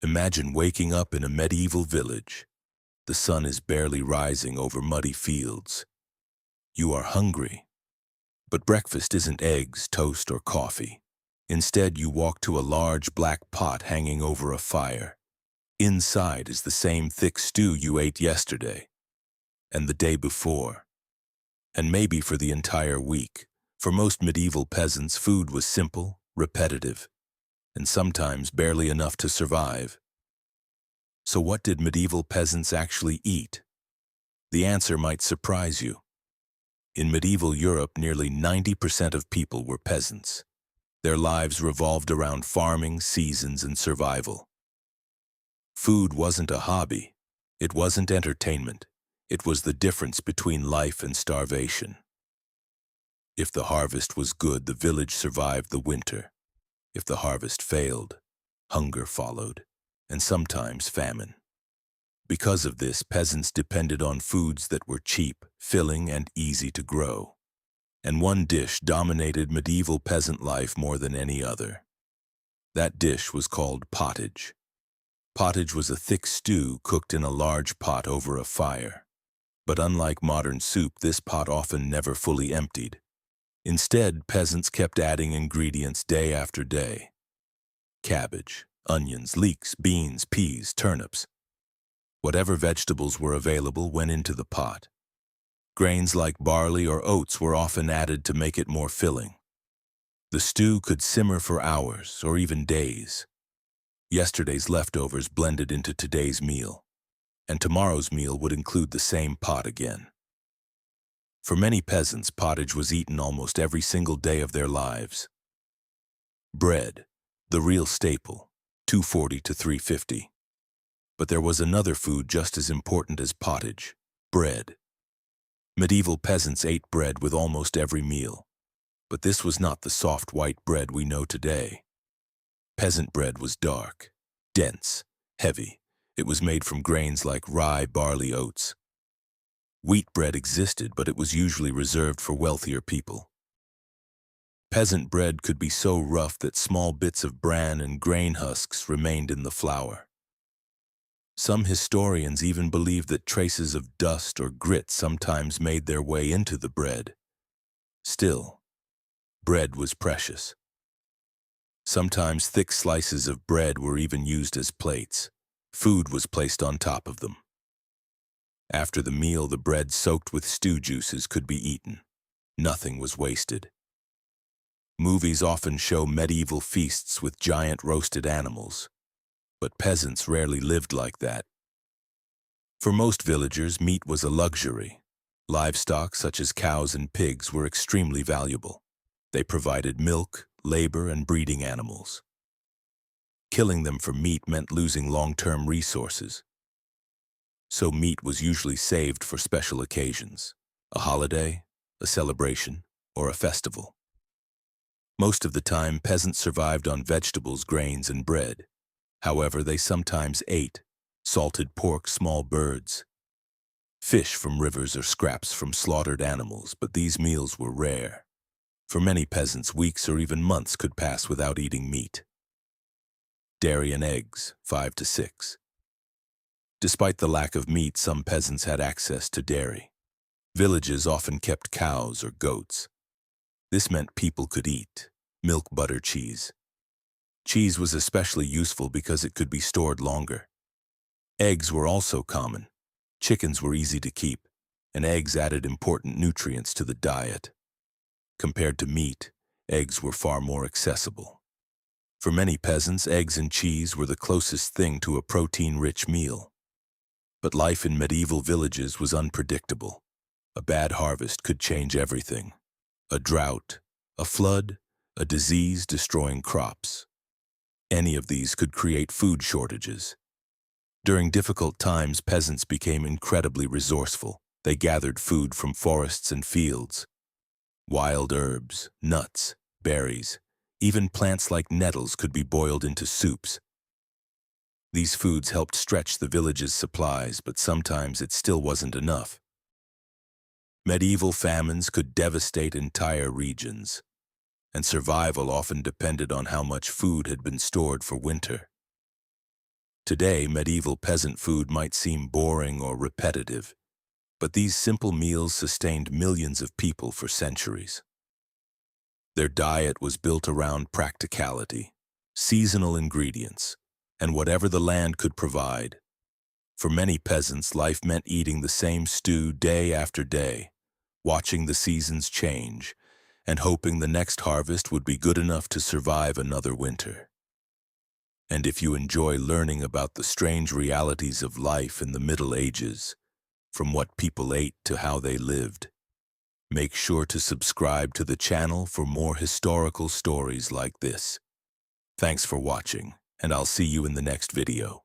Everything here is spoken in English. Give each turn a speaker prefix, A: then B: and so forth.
A: Imagine waking up in a medieval village. The sun is barely rising over muddy fields. You are hungry, but breakfast isn't eggs, toast, or coffee. Instead, you walk to a large black pot hanging over a fire. Inside is the same thick stew you ate yesterday, and the day before, and maybe for the entire week. For most medieval peasants, food was simple, repetitive, and sometimes barely enough to survive. So what did medieval peasants actually eat? The answer might surprise you. In medieval Europe, nearly 90% of people were peasants. Their lives revolved around farming, seasons, and survival. Food wasn't a hobby. It wasn't entertainment. It was the difference between life and starvation. If the harvest was good, the village survived the winter. If the harvest failed, hunger followed, and sometimes famine. Because of this, peasants depended on foods that were cheap, filling, and easy to grow. And one dish dominated medieval peasant life more than any other. That dish was called pottage. Pottage was a thick stew cooked in a large pot over a fire. But unlike modern soup, this pot often never fully emptied. Instead, peasants kept adding ingredients day after day. Cabbage, onions, leeks, beans, peas, turnips. Whatever vegetables were available went into the pot. Grains like barley or oats were often added to make it more filling. The stew could simmer for hours or even days. Yesterday's leftovers blended into today's meal, and tomorrow's meal would include the same pot again. For many peasants, pottage was eaten almost every single day of their lives. Bread, the real staple, $2.40 to $3.50. But there was another food just as important as pottage: bread. Medieval peasants ate bread with almost every meal, but this was not the soft white bread we know today. Peasant bread was dark, dense, heavy. It was made from grains like rye, barley, oats. Wheat bread existed, but it was usually reserved for wealthier people. Peasant bread could be so rough that small bits of bran and grain husks remained in the flour. Some historians even believe that traces of dust or grit sometimes made their way into the bread. Still, bread was precious. Sometimes thick slices of bread were even used as plates. Food was placed on top of them. After the meal, the bread soaked with stew juices could be eaten. Nothing was wasted. Movies often show medieval feasts with giant roasted animals, but peasants rarely lived like that. For most villagers, meat was a luxury. Livestock, such as cows and pigs, were extremely valuable. They provided milk, labor, and breeding animals. Killing them for meat meant losing long-term resources. So meat was usually saved for special occasions: a holiday, a celebration, or a festival. Most of the time, peasants survived on vegetables, grains, and bread. However, they sometimes ate salted pork, small birds, fish from rivers, or scraps from slaughtered animals, but these meals were rare. For many peasants, weeks or even months could pass without eating meat. Dairy and eggs, 5 to 6. Despite the lack of meat, some peasants had access to dairy. Villages often kept cows or goats. This meant people could eat milk, butter, cheese. Cheese was especially useful because it could be stored longer. Eggs were also common. Chickens were easy to keep, and eggs added important nutrients to the diet. Compared to meat, eggs were far more accessible. For many peasants, eggs and cheese were the closest thing to a protein-rich meal. But life in medieval villages was unpredictable. A bad harvest could change everything. A drought, a flood, a disease destroying crops. Any of these could create food shortages. During difficult times, peasants became incredibly resourceful. They gathered food from forests and fields. Wild herbs, nuts, berries, even plants like nettles could be boiled into soups. These foods helped stretch the village's supplies, but sometimes it still wasn't enough. Medieval famines could devastate entire regions, and survival often depended on how much food had been stored for winter. Today, medieval peasant food might seem boring or repetitive, but these simple meals sustained millions of people for centuries. Their diet was built around practicality, seasonal ingredients, and whatever the land could provide. For many peasants, life meant eating the same stew day after day, watching the seasons change, and hoping the next harvest would be good enough to survive another winter. And if you enjoy learning about the strange realities of life in the Middle Ages, from what people ate to how they lived, make sure to subscribe to the channel for more historical stories like this. Thanks for watching, and I'll see you in the next video.